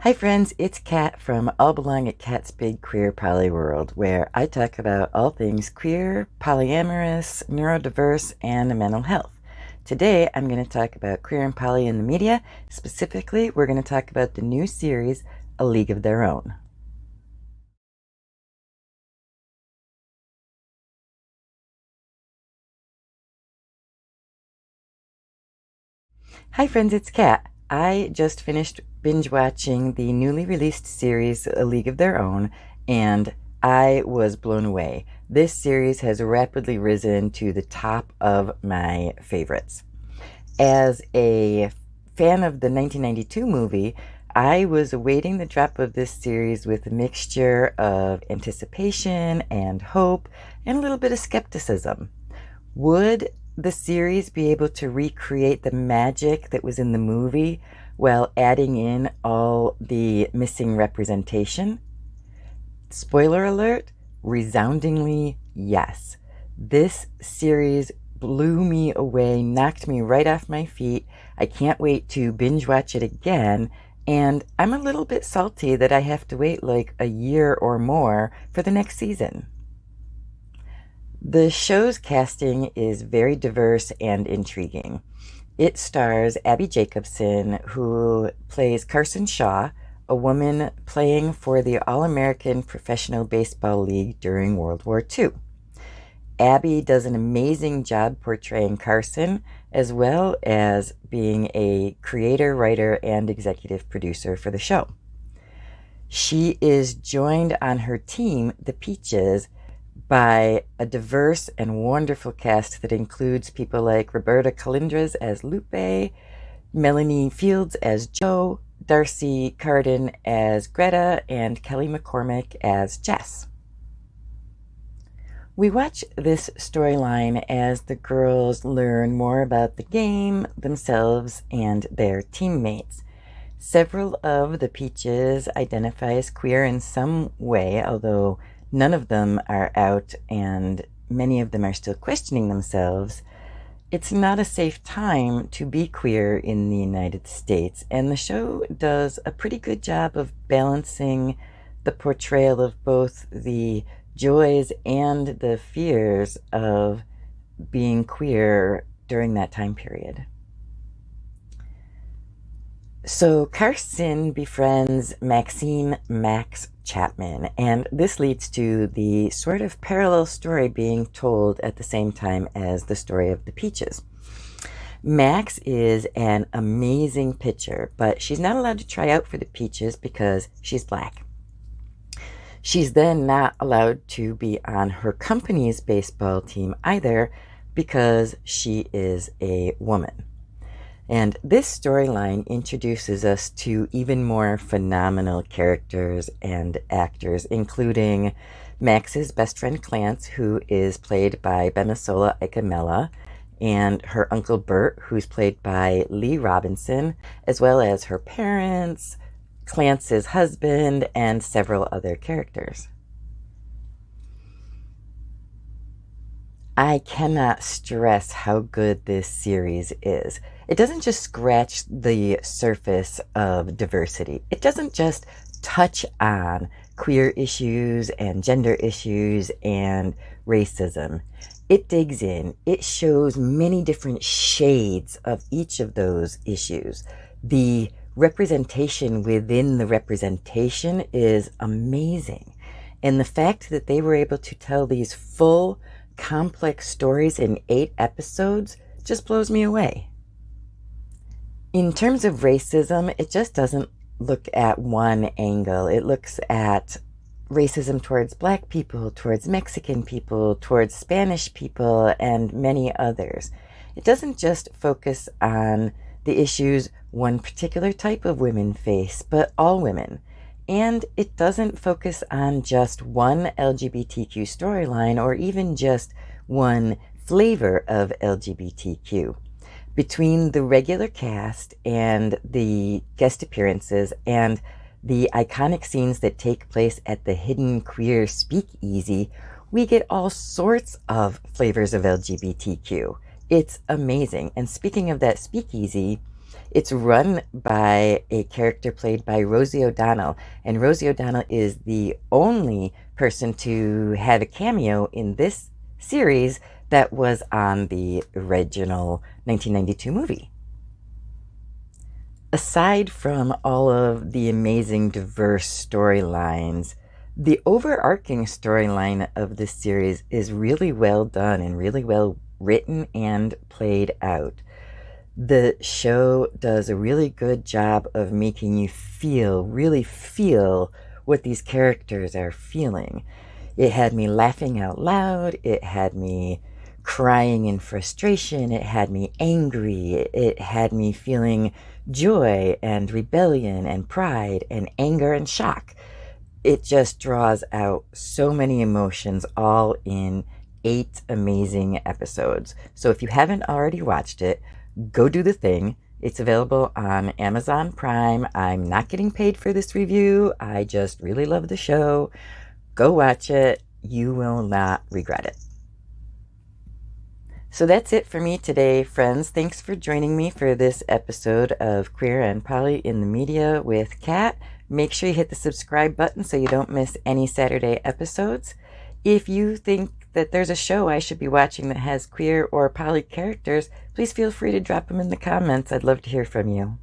Hi friends, it's Kat from All Belong at Kat's Big Queer Poly World, where I talk about all things queer, polyamorous, neurodiverse, and mental health. Today I'm going to talk about queer and poly in the media. Specifically, we're going to talk about the new series, A League of Their Own. Hi friends, it's Kat. I just finished binge watching the newly released series A League of Their Own, and I was blown away. This series has rapidly risen to the top of my favorites. As a fan of the 1992 movie, I was awaiting the drop of this series with a mixture of anticipation and hope and a little bit of skepticism. Would the series be able to recreate the magic that was in the movie while adding in all the missing representation? Spoiler alert, resoundingly yes. This series blew me away, knocked me right off my feet. I can't wait to binge watch it again, and I'm a little bit salty that I have to wait like a year or more for the next season. The show's casting is very diverse and intriguing. It stars Abby Jacobson, who plays Carson Shaw, a woman playing for the All-American Professional Baseball League during World War II. Abby does an amazing job portraying Carson, as well as being a creator, writer, and executive producer for the show. She is joined on her team, the Peaches, by a diverse and wonderful cast that includes people like Roberta Colindres as Lupe, Melanie Fields as Jo, Darcy Carden as Greta, and Kelly McCormick as Jess. We watch this storyline as the girls learn more about the game, themselves, and their teammates. Several of the Peaches identify as queer in some way, although none of them are out and many of them are still questioning themselves. It's not a safe time to be queer in the United States, and the show does a pretty good job of balancing the portrayal of both the joys and the fears of being queer during that time period. So Carson befriends Maxine Max Chapman, and this leads to the sort of parallel story being told at the same time as the story of the Peaches. Max is an amazing pitcher, but she's not allowed to try out for the Peaches because she's black. She's then not allowed to be on her company's baseball team either because she is a woman. And this storyline introduces us to even more phenomenal characters and actors, including Max's best friend Clance, who is played by Bemisola Ikamela, and her uncle Bert, who's played by Lee Robinson, as well as her parents, Clance's husband, and several other characters. I cannot stress how good this series is. It doesn't just scratch the surface of diversity. It doesn't just touch on queer issues and gender issues and racism. It digs in. It shows many different shades of each of those issues. The representation within the representation is amazing. And the fact that they were able to tell these full, complex stories in 8 episodes just blows me away. In terms of racism, it just doesn't look at one angle. It looks at racism towards black people, towards Mexican people, towards Spanish people, and many others. It doesn't just focus on the issues one particular type of women face, but all women. And it doesn't focus on just one LGBTQ storyline or even just one flavor of LGBTQ. Between the regular cast and the guest appearances and the iconic scenes that take place at the hidden queer speakeasy, we get all sorts of flavors of LGBTQ. It's amazing. And speaking of that speakeasy, It's run by a character played by Rosie O'Donnell, and Rosie O'Donnell is the only person to have a cameo in this series that was on the original 1992 movie. Aside from all of the amazing diverse storylines, the overarching storyline of this series is really well done and really well written and played out. The show does a really good job of making you really feel what these characters are feeling. It had me laughing out loud. It had me crying in frustration. It had me angry. It had me feeling joy and rebellion and pride and anger and shock. It just draws out so many emotions all in 8 amazing episodes. So if you haven't already watched it, go do the thing. It's available on Amazon Prime. I'm not getting paid for this review. I just really love the show. Go watch it. You will not regret it. So that's it for me today, friends. Thanks for joining me for this episode of Queer and Poly in the Media with Kat. Make sure you hit the subscribe button so you don't miss any Saturday episodes. If you think that there's a show I should be watching that has queer or poly characters, please feel free to drop them in the comments. I'd love to hear from you.